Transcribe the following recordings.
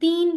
3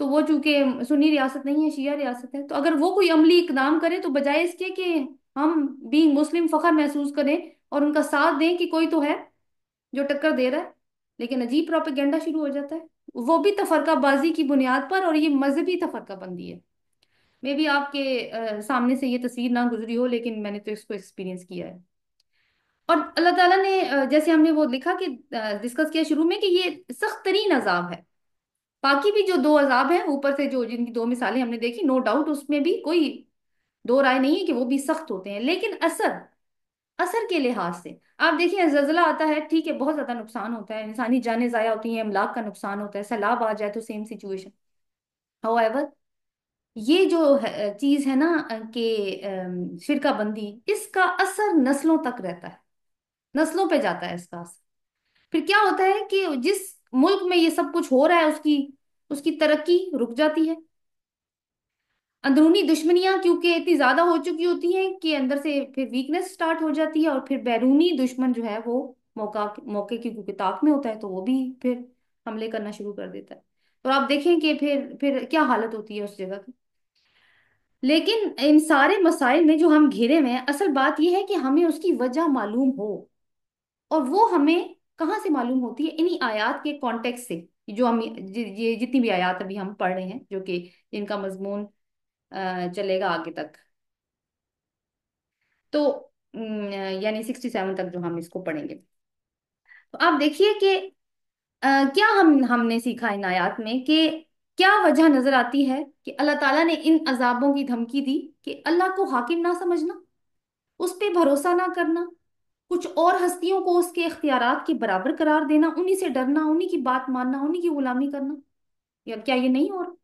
تو وہ چونکہ سنی ریاست نہیں ہے، شیعہ ریاست ہے، تو اگر وہ کوئی عملی اقدام کرے تو بجائے اس کے کہ ہم بینگ مسلم فخر محسوس کریں اور ان کا ساتھ دیں کہ کوئی تو ہے جو ٹکر دے رہا ہے، لیکن عجیب پروپیگنڈا شروع ہو جاتا ہے، وہ بھی تفرقہ بازی کی بنیاد پر، اور یہ مذہبی تفرقہ بندی ہے۔ میں بھی آپ کے سامنے سے یہ تصویر نہ گزری ہو، لیکن میں نے تو اس کو ایکسپیرینس کیا ہے۔ اور اللہ تعالیٰ نے جیسے ہم نے وہ لکھا کہ ڈسکس کیا شروع میں کہ یہ سخت ترین عذاب ہے۔ باقی بھی جو دو عذاب ہیں اوپر سے، جو جن کی دو مثالیں ہم نے دیکھی، نو ڈاؤٹ اس میں بھی کوئی دو رائے نہیں ہے کہ وہ بھی سخت ہوتے ہیں، لیکن اثر اثر کے لحاظ سے آپ دیکھیں، زلزلہ آتا ہے ٹھیک ہے، بہت زیادہ نقصان ہوتا ہے، انسانی جانیں ضائع ہوتی ہیں، املاک کا نقصان ہوتا ہے، سیلاب آ جائے تو سیم سچویشن۔ ہاؤ ایور، یہ جو چیز ہے نا کہ فرقہ بندی، اس کا اثر نسلوں تک رہتا ہے، نسلوں پہ جاتا ہے اس کا اثر۔ پھر کیا ہوتا ہے کہ جس ملک میں یہ سب کچھ ہو رہا ہے اس کی ترقی رک جاتی ہے، اندرونی دشمنیاں کیونکہ اتنی زیادہ ہو چکی ہوتی ہیں کہ اندر سے پھر ویکنس سٹارٹ ہو جاتی ہے، اور پھر بیرونی دشمن جو ہے وہ موقع کی کیونکہ طاق میں ہوتا ہے تو وہ بھی پھر حملے کرنا شروع کر دیتا ہے، اور آپ دیکھیں کہ پھر کیا حالت ہوتی ہے اس جگہ کی۔ لیکن ان سارے مسائل میں جو ہم گھیرے میں ہیں، اصل بات یہ ہے کہ ہمیں اس کی وجہ معلوم ہو، اور وہ ہمیں کہاں سے معلوم ہوتی ہے؟ انہی آیات کے کانٹیکس سے، جو ہم یہ جتنی بھی آیات ابھی ہم پڑھ رہے ہیں، جو کہ جن کا مضمون چلے گا آگے تک، تو یعنی 67 تک جو ہم اس کو پڑھیں گے، تو آپ دیکھیے کہ کیا ہم نے سیکھا ان آیات میں کہ کیا وجہ نظر آتی ہے کہ اللہ تعالیٰ نے ان عذابوں کی دھمکی دی کہ اللہ کو حاکم نہ سمجھنا، اس پہ بھروسہ نہ کرنا، کچھ اور ہستیوں کو اس کے اختیارات کے برابر قرار دینا، انہی سے ڈرنا، انہی کی بات ماننا، انہی کی غلامی کرنا، یا کیا یہ نہیں ہو رہا؟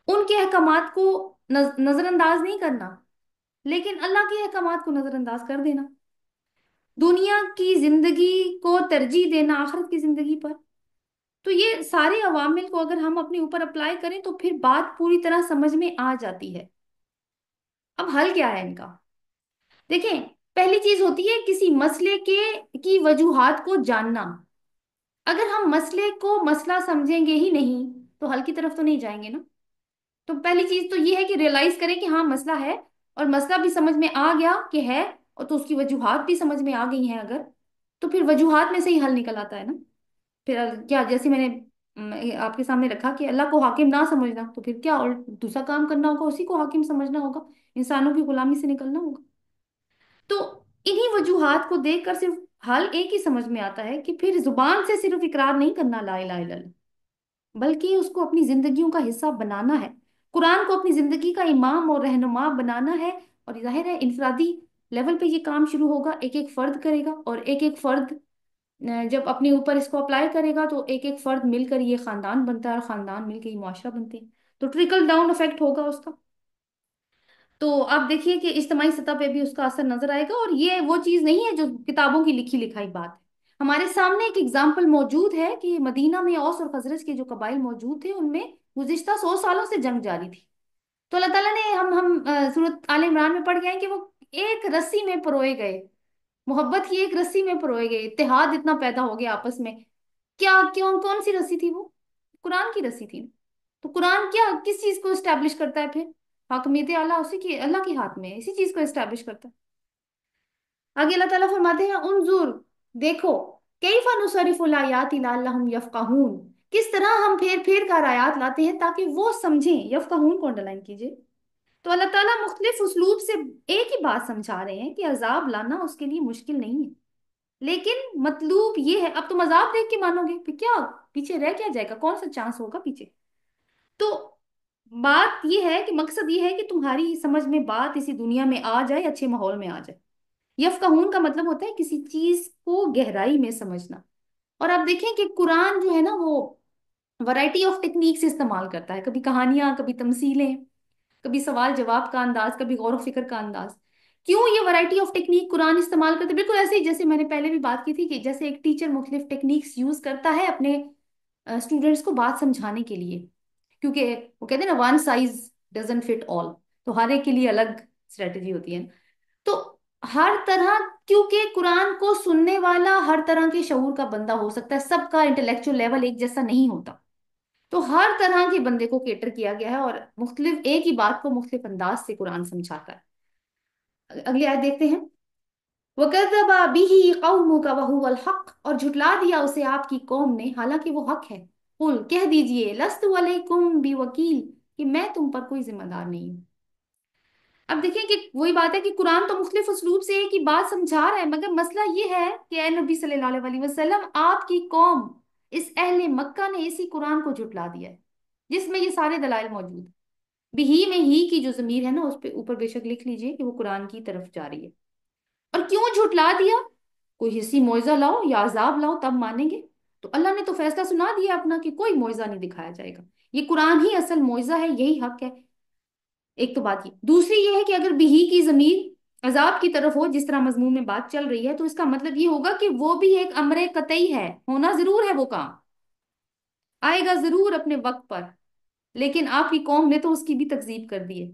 ان کے احکامات کو نظر انداز نہیں کرنا، لیکن اللہ کے احکامات کو نظر انداز کر دینا، دنیا کی زندگی کو ترجیح دینا آخرت کی زندگی پر۔ تو یہ سارے عوامل کو اگر ہم اپنے اوپر اپلائی کریں تو پھر بات پوری طرح سمجھ میں آ جاتی ہے۔ اب حل کیا ہے ان کا؟ دیکھیں، پہلی چیز ہوتی ہے کسی مسئلے کی وجوہات کو جاننا۔ اگر ہم مسئلے کو مسئلہ سمجھیں گے ہی نہیں تو حل کی طرف تو نہیں جائیں گے نا۔ تو پہلی چیز تو یہ ہے کہ ریئلائز کریں کہ ہاں مسئلہ ہے، اور مسئلہ بھی سمجھ میں آ گیا کہ ہے، اور تو اس کی وجوہات بھی سمجھ میں آ گئی ہیں اگر، تو پھر وجوہات میں سے ہی حل نکل آتا ہے نا۔ پھر کیا، جیسے میں نے آپ کے سامنے رکھا کہ اللہ کو حاکم نہ سمجھنا، تو پھر کیا اور دوسرا کام کرنا ہوگا، اسی کو حاکم سمجھنا ہوگا، انسانوں کی غلامی سے نکلنا ہوگا۔ تو انہی وجوہات کو دیکھ کر صرف حل ایک ہی سمجھ میں آتا ہے کہ پھر زبان سے صرف اقرار نہیں کرنا لا الہ الا اللہ، بلکہ اس کو اپنی زندگیوں کا حصہ بنانا ہے، قرآن کو اپنی زندگی کا امام اور رہنما بنانا ہے۔ اور ظاہر ہے انفرادی لیول پہ یہ کام شروع ہوگا، ایک ایک فرد کرے گا، اور ایک ایک فرد جب اپنے اوپر اس کو اپلائی کرے گا تو ایک ایک فرد مل کر یہ خاندان بنتا ہے، اور خاندان مل کے یہ معاشرہ بنتے ہیں، تو ٹریکل ڈاؤن افیکٹ ہوگا اس کا۔ تو آپ دیکھیے کہ اجتماعی سطح پہ بھی اس کا اثر نظر آئے گا، اور یہ وہ چیز نہیں ہے جو کتابوں کی لکھی لکھائی بات ہے۔ ہمارے سامنے ایک اگزامپل موجود ہے کہ مدینہ میں اوس اور خزرج کے جو قبائل موجود تھے، ان میں گزشتہ 100 سالوں سے جنگ جاری تھی۔ تو اللہ تعالیٰ نے ہم سورۃ آل عمران میں پڑھ گئے ہیں کہ وہ ایک رسی میں پروئے گئے، محبت کی ایک رسی میں پروئے گئے، اتحاد اتنا پیدا ہو گیا آپس میں۔ کیا کیوں کون سی رسی تھی وہ؟ قرآن کی رسی تھی۔ تو قرآن کیا کس چیز کو اسٹیبلش کرتا ہے پھر؟ حاکمیت اعلیٰ اسی کی، اللہ کے ہاتھ میں ہے، اسی چیز کو اسٹیبلش کرتا ہے۔ آگے اللہ تعالیٰ فرماتے ہیں انظر، دیکھو، کیف نصرف الآیات لعلہم یفقہون، کس طرح ہم پھیر پھیر کر آیات لاتے ہیں تاکہ وہ سمجھیں، یفقہون کو انڈرلائن کیجئے۔ تو اللہ تعالیٰ مختلف اسلوب سے ایک ہی بات سمجھا رہے ہیں کہ عذاب لانا اس کے لیے مشکل نہیں ہے، لیکن مطلوب یہ ہے، اب تم عذاب دیکھ کے مانو گے پھر کیا، پیچھے رہ کیا جائے گا، کون سا چانس ہوگا پیچھے؟ تو بات یہ ہے کہ مقصد یہ ہے کہ تمہاری سمجھ میں بات اسی دنیا میں آ جائے، اچھے ماحول میں آ جائے۔ یفقہون کا مطلب ہوتا ہے کسی چیز کو گہرائی میں سمجھنا۔ اور آپ دیکھیں کہ قرآن جو ہے نا وہ ورائٹی آف ٹیکنیکس استعمال کرتا ہے، کبھی کہانیاں، کبھی تمثیلیں، کبھی سوال جواب کا انداز، کبھی غور و فکر کا انداز۔ کیوں یہ ورائٹی آف ٹیکنیک قرآن استعمال کرتے؟ بالکل ایسے ہی جیسے میں نے پہلے بھی بات کی تھی کہ جیسے ایک ٹیچر مختلف ٹیکنیکس یوز کرتا ہے اپنے اسٹوڈینٹس کو بات سمجھانے کے لیے، کیونکہ وہ کہتے ہیں نا ون سائز ڈزنٹ فٹ آل، تو ہر ایک کے لیے الگ اسٹریٹجی ہوتی ہے۔ تو ہر طرح، کیونکہ قرآن کو سننے والا ہر طرح کے شعور کا بندہ ہو سکتا ہے، سب کا انٹلیکچوئل لیول ایک جیسا نہیں ہوتا، تو ہر طرح کے بندے کو کیٹر کیا گیا ہے، اور مختلف ایک ہی بات کو مختلف انداز سے قرآن سمجھاتا ہے۔ اگلی آیت دیکھتے ہیں۔ وَكَذَّبَ بِهِ قَوْمُكَ وَهُوَ الْحَقُّ، اور جھٹلا دیا اسے آپ کی قوم نے حالانکہ وہ حق ہے۔ قل، کہہ دیجئے، لست علیکم بوکیل، کہ میں تم پر کوئی ذمہ دار نہیں ہوں۔ اب دیکھیں کہ وہی بات ہے کہ قرآن تو مختلف اسلوب سے ایک ہی بات سمجھا رہا ہے، مگر مسئلہ یہ ہے کہ اے نبی صلی اللہ علیہ وسلم، آپ کی قوم، اس اہل مکہ نے اسی قرآن کو جھٹلا دیا ہے جس میں یہ سارے دلائل موجود ہیں۔ بہی میں ہی کی جو ضمیر ہے نا، اس پہ اوپر بے شک لکھ لیجئے کہ وہ قرآن کی طرف جا رہی ہے۔ اور کیوں جھٹلا دیا؟ کوئی حسی معجزہ لاؤ یا عذاب لاؤ تب مانیں گے؟ تو اللہ نے تو فیصلہ سنا دیا اپنا کہ کوئی معجزہ نہیں دکھایا جائے گا، یہ قرآن ہی اصل معجزہ ہے، یہی حق ہے۔ ایک تو بات یہ، دوسری یہ ہے کہ اگر بہی کی ضمیر عذاب کی طرف ہو جس طرح مضمون میں بات چل رہی ہے، تو اس کا مطلب یہ ہوگا کہ وہ بھی ایک امر قطعی ہے، ہونا ضرور ہے، وہ کام آئے گا ضرور اپنے وقت پر، لیکن آپ کی قوم نے تو اس کی بھی تکذیب کر دی ہے۔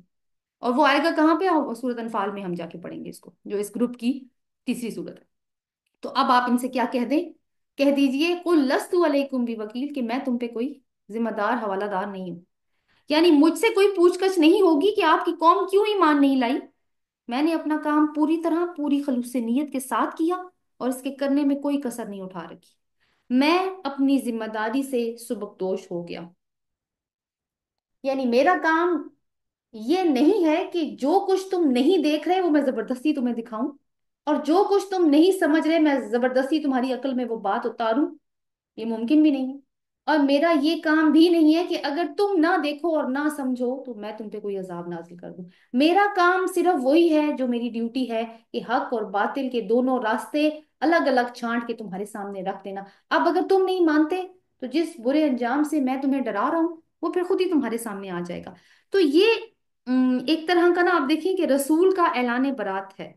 اور وہ آئے گا کہاں پہ؟ سورۃ انفال میں ہم جا کے پڑھیں گے اس کو، جو اس گروپ کی تیسری صورت ہے۔ تو اب آپ ان سے کیا کہہ دیں؟ کہہ دیجئے قل لست علیکم بوکیل، کہ میں تم پہ کوئی ذمہ دار، حوالہ دار نہیں ہوں، یعنی مجھ سے کوئی پوچھ گچھ نہیں ہوگی کہ آپ کی قوم کیوں ایمان نہیں لائی۔ میں نے اپنا کام پوری طرح پوری خلوص نیت کے ساتھ کیا، اور اس کے کرنے میں کوئی کسر نہیں اٹھا رکھی۔ میں اپنی ذمہ داری سے سبکدوش ہو گیا، یعنی میرا کام یہ نہیں ہے کہ جو کچھ تم نہیں دیکھ رہے وہ میں زبردستی تمہیں دکھاؤں، اور جو کچھ تم نہیں سمجھ رہے میں زبردستی تمہاری عقل میں وہ بات اتاروں، یہ ممکن بھی نہیں ہے۔ اور میرا یہ کام بھی نہیں ہے کہ اگر تم نہ دیکھو اور نہ سمجھو تو میں تم پہ کوئی عذاب نازل کر دوں۔ میرا کام صرف وہی ہے جو میری ڈیوٹی ہے، کہ حق اور باطل کے دونوں راستے الگ الگ چھانٹ کے تمہارے سامنے رکھ دینا۔ اب اگر تم نہیں مانتے تو جس برے انجام سے میں تمہیں ڈرا رہا ہوں وہ پھر خود ہی تمہارے سامنے آ جائے گا۔ تو یہ ایک طرح کا نا، آپ دیکھیں کہ رسول کا اعلان برات ہے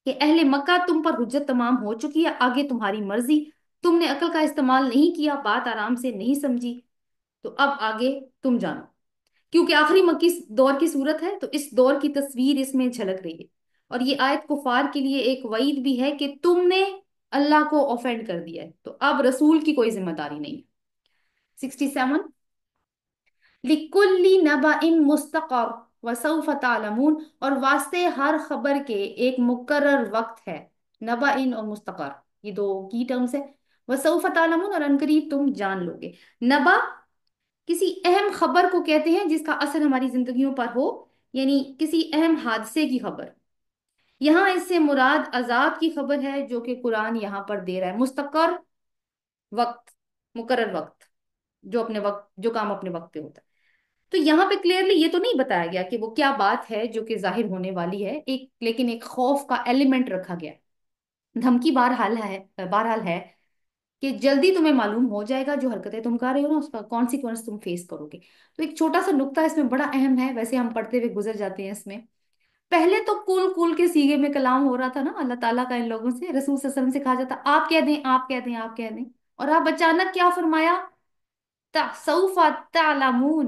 کہ اہل مکہ تم پر حجت تمام ہو چکی ہے، آگے تمہاری مرضی، تم نے عقل کا استعمال نہیں کیا، بات آرام سے نہیں سمجھی، تو اب آگے تم جانو۔ کیونکہ آخری مکی دور کی صورت ہے تو اس دور کی تصویر اس میں جھلک رہی ہے، اور یہ آیت کفار کے لیے ایک وعید بھی ہے کہ تم نے اللہ کو اوفینڈ کر دیا ہے، تو اب رسول کی کوئی ذمہ داری نہیں ہے۔ 67، لِكُلِّ نَبَإٍ مُسْتَقَرٌّ وَسَوْفَ تَعْلَمُونَ، اور واسطے ہر خبر کے ایک مقرر وقت ہے۔ نبأ اور مستقر، یہ دو کی ٹرمز ہے۔ وَسَوْفَ تَعْلَمُونَ، اور عنقریب تم جان لو گے۔ نبا کسی اہم خبر کو کہتے ہیں جس کا اثر ہماری زندگیوں پر ہو، یعنی کسی اہم حادثے کی خبر۔ یہاں اس سے مراد عذاب کی خبر ہے جو کہ قرآن یہاں پر دے رہا ہے۔ مستقر وقت، مقرر وقت، جو اپنے وقت، جو کام اپنے وقت پہ ہوتا ہے۔ تو یہاں پہ کلیئرلی یہ تو نہیں بتایا گیا کہ وہ کیا بات ہے جو کہ ظاہر ہونے والی ہے، لیکن ایک خوف کا ایلیمنٹ رکھا گیا، دھمکی بہرحال ہے کہ جلدی تمہیں معلوم ہو جائے گا جو حرکتیں تم کر رہے ہو نا، اس کا کانسیکوینس تم فیس کرو گے۔ تو ایک چھوٹا سا نقطہ اس میں بڑا اہم ہے، ویسے ہم پڑھتے ہوئے گزر جاتے ہیں اس میں۔ پہلے تو کول کول کے سیگے میں کلام ہو رہا تھا نا اللہ تعالیٰ کا ان لوگوں سے، رسول صلی اللہ علیہ وسلم سے کہا جاتا آپ کہہ دیں، آپ کہہ دیں، آپ کہہ دیں، اور آپ اچانک کیا فرمایا؟ سوف تعلمون،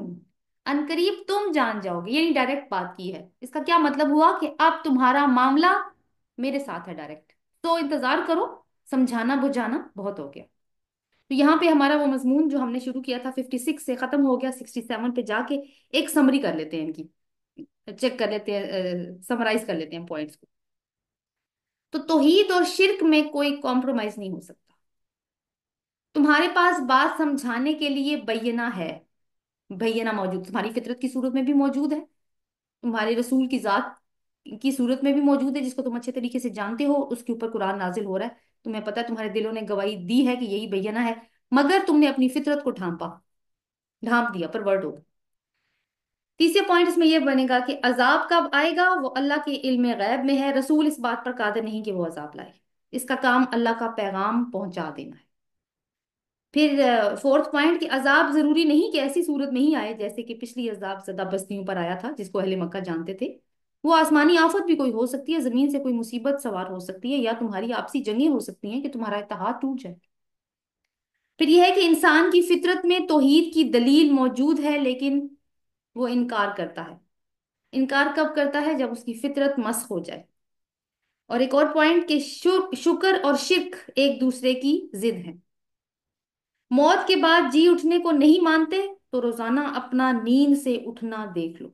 ان قریب تم جان جاؤ گے، یعنی ڈائریکٹ بات کی ہے۔ اس کا کیا مطلب ہوا کہ اب تمہارا معاملہ میرے ساتھ ہے ڈائریکٹ، تو انتظار کرو، سمجھانا بجھانا بہت ہو گیا۔ تو یہاں پہ ہمارا وہ مضمون جو ہم نے شروع کیا تھا 56 سے ختم ہو گیا، 67 پہ جا کے ایک سمری کر لیتے ہیں، ان کی چیک کر لیتے ہیں، سمرائز کر لیتے ہیں پوائنٹس کو۔ تو توحید اور شرک میں کوئی کمپرومائز نہیں ہو سکتا۔ تمہارے پاس بات سمجھانے کے لیے بینہ ہے، بینہ موجود، تمہاری فطرت کی صورت میں بھی موجود ہے، تمہارے رسول کی ذات کی صورت میں بھی موجود ہے، جس کو تم اچھے طریقے سے جانتے ہو، اس کے اوپر قرآن نازل ہو رہا ہے، تمہیں پتہ ہے، تمہارے دلوں نے گواہی دی ہے کہ یہی بینہ ہے، مگر تم نے اپنی فطرت کو ڈھانپ دیا، پرورٹ ہو گیا۔ تیسرے پوائنٹ اس میں یہ بنے گا کہ عذاب کب آئے گا وہ اللہ کے علم غیب میں ہے، رسول اس بات پر قادر نہیں کہ وہ عذاب لائے، اس کا کام اللہ کا پیغام پہنچا دینا ہے۔ پھر فورتھ پوائنٹ کہ عذاب ضروری نہیں کہ ایسی صورت میں ہی آئے جیسے کہ پچھلی عذاب زدہ بستیوں پر آیا تھا جس کو اہل مکہ جانتے تھے، وہ آسمانی آفت بھی کوئی ہو سکتی ہے، زمین سے کوئی مصیبت سوار ہو سکتی ہے، یا تمہاری آپسی جنگیں ہو سکتی ہیں کہ تمہارا اتحاد ٹوٹ جائے۔ پھر یہ ہے کہ انسان کی فطرت میں توحید کی دلیل موجود ہے لیکن وہ انکار کرتا ہے۔ انکار کب کرتا ہے؟ جب اس کی فطرت مسخ ہو جائے۔ اور ایک اور پوائنٹ کہ شکر اور شرک ایک دوسرے کی ضد ہے۔ موت کے بعد جی اٹھنے کو نہیں مانتے تو روزانہ اپنا نیند سے اٹھنا دیکھ لو۔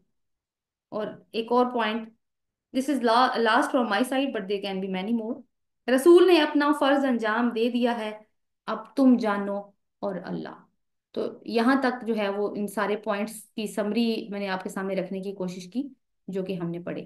اور ایک اور point, this is last from my side but there can be many more. رسول نے اپنا فرض انجام دے دیا ہے، اب تم جانو اور اللہ۔ تو یہاں تک جو ہے وہ ان سارے پوائنٹس کی سمری میں نے آپ کے سامنے رکھنے کی کوشش کی جو کہ ہم نے پڑھے۔